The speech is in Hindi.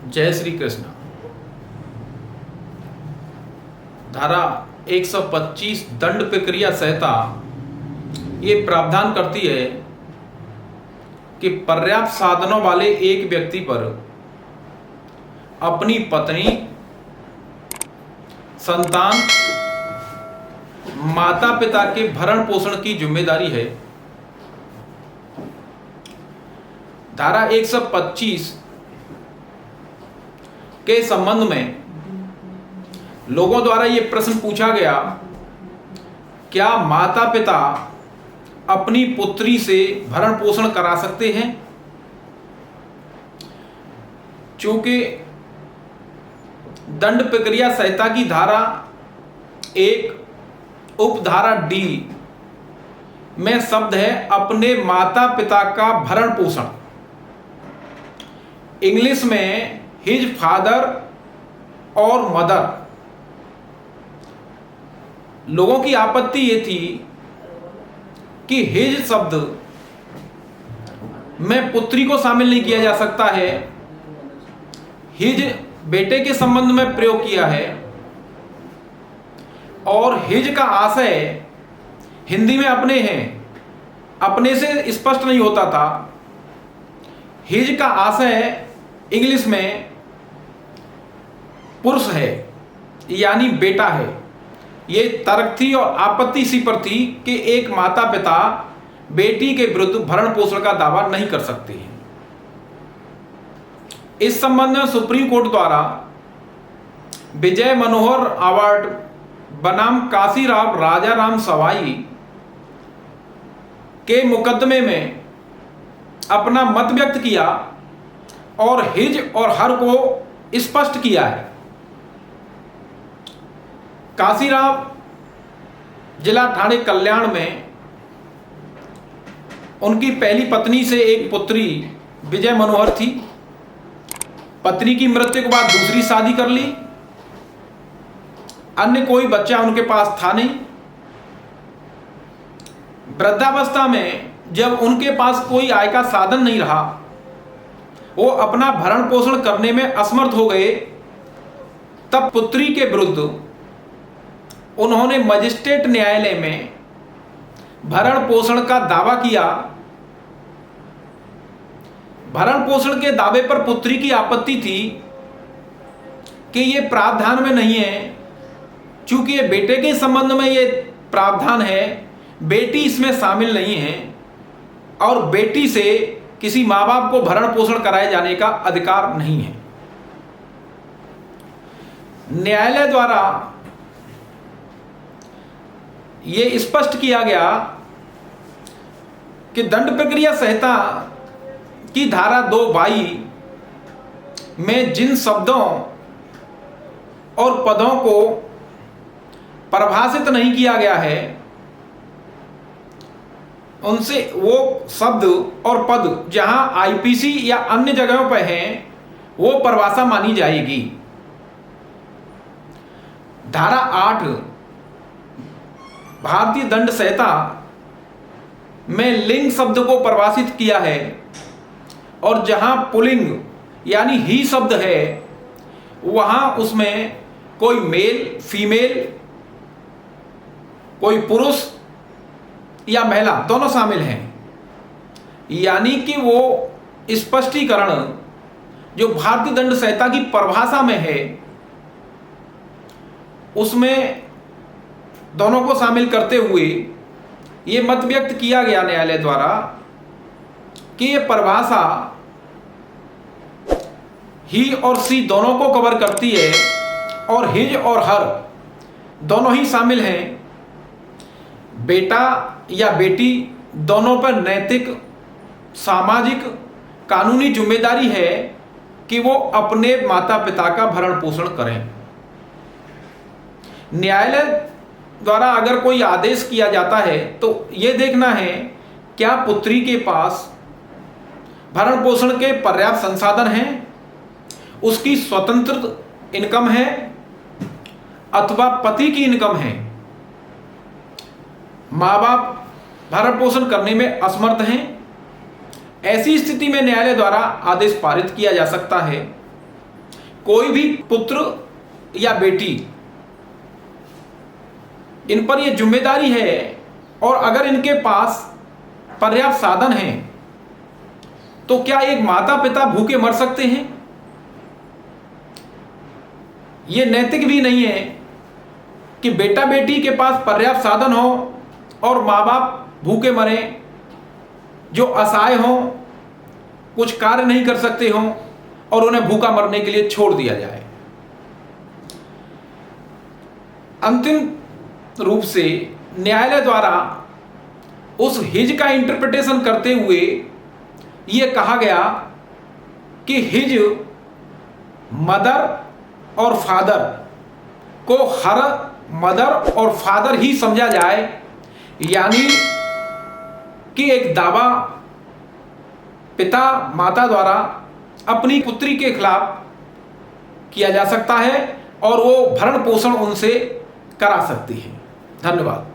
जय श्री कृष्ण। धारा 125 दंड प्रक्रिया संहिता ये प्रावधान करती है कि पर्याप्त साधनों वाले एक व्यक्ति पर अपनी पत्नी, संतान, माता पिता के भरण पोषण की जिम्मेदारी है। धारा 125 के संबंध में लोगों द्वारा ये प्रश्न पूछा गया, क्या माता पिता अपनी पुत्री से भरण पोषण करा सकते हैं? चूंकि दंड प्रक्रिया संहिता की धारा 1 उपधारा डी में शब्द है अपने माता पिता का भरण पोषण। इंग्लिश में हिज फादर और मदर। लोगों की आपत्ति ये थी कि हिज शब्द में पुत्री को शामिल नहीं किया जा सकता है, हिज बेटे के संबंध में प्रयोग किया है और हिज का आशय हिंदी में अपने हैं, अपने से स्पष्ट नहीं होता था। हिज का आशय इंग्लिश में पुरुष है, यानी बेटा है। ये तर्क थी और आपत्ति इसी पर थी कि एक माता पिता बेटी के विरुद्ध भरण पोषण का दावा नहीं कर सकते हैं। इस संबंध में सुप्रीम कोर्ट द्वारा विजय मनोहर अवार्ड बनाम काशीराव राजाराम सवाई के मुकदमे में अपना मत व्यक्त किया और हिज और हर को स्पष्ट किया है। काशीराव जिला ठाणे कल्याण में उनकी पहली पत्नी से एक पुत्री विजय मनोहर थी। पत्नी की मृत्यु के बाद दूसरी शादी कर ली। अन्य कोई बच्चा उनके पास था नहीं। वृद्धावस्था में जब उनके पास कोई आय का साधन नहीं रहा, वो अपना भरण पोषण करने में असमर्थ हो गए, तब पुत्री के विरुद्ध उन्होंने मजिस्ट्रेट न्यायालय में भरण पोषण का दावा किया। भरण पोषण के दावे पर पुत्री की आपत्ति थी कि ये प्रावधान में नहीं है, चूंकि ये बेटे के संबंध में ये प्रावधान है, बेटी इसमें शामिल नहीं है और बेटी से किसी माँ बाप को भरण पोषण कराए जाने का अधिकार नहीं है। न्यायालय द्वारा ये स्पष्ट किया गया कि दंड प्रक्रिया संहिता की धारा 2(22) में जिन शब्दों और पदों को परिभाषित नहीं किया गया है, उनसे वो शब्द और पद जहां आईपीसी या अन्य जगहों पर हैं, वो परिभाषा मानी जाएगी। धारा 8 भारतीय दंड संहिता में लिंग शब्द को परिभाषित किया है और जहां पुल्लिंग यानी ही शब्द है, वहां उसमें कोई मेल फीमेल, कोई पुरुष या महिला दोनों शामिल हैं। यानी कि वो स्पष्टीकरण जो भारतीय दंड संहिता की परिभाषा में है, उसमें दोनों को शामिल करते हुए ये मत व्यक्त किया गया न्यायालय द्वारा कि ये परिभाषा ही और सी दोनों को कवर करती है और हिज और हर दोनों ही शामिल हैं। बेटा या बेटी दोनों पर नैतिक, सामाजिक, कानूनी जिम्मेदारी है कि वो अपने माता पिता का भरण पोषण करें। न्यायालय द्वारा अगर कोई आदेश किया जाता है तो ये देखना है क्या पुत्री के पास भरण पोषण के पर्याप्त संसाधन हैं, उसकी स्वतंत्र इनकम है अथवा पति की इनकम है, माँ बाप भरण पोषण करने में असमर्थ हैं। ऐसी स्थिति में न्यायालय द्वारा आदेश पारित किया जा सकता है कोई भी पुत्र या बेटी, इन पर यह जिम्मेदारी है, और अगर इनके पास पर्याप्त साधन हैं तो क्या एक माता पिता भूखे मर सकते हैं? यह नैतिक भी नहीं है कि बेटा बेटी के पास पर्याप्त साधन हो और माँ बाप भूखे मरें, जो असहाय हों, कुछ कार्य नहीं कर सकते हों, और उन्हें भूखा मरने के लिए छोड़ दिया जाए। अंतिम रूप से न्यायालय द्वारा उस हिज का इंटरप्रिटेशन करते हुए यह कहा गया कि हिज मदर और फादर को हर मदर और फादर ही समझा जाए, यानी कि एक दावा पिता माता द्वारा अपनी पुत्री के खिलाफ किया जा सकता है और वो भरण पोषण उनसे करा सकती है। धन्यवाद।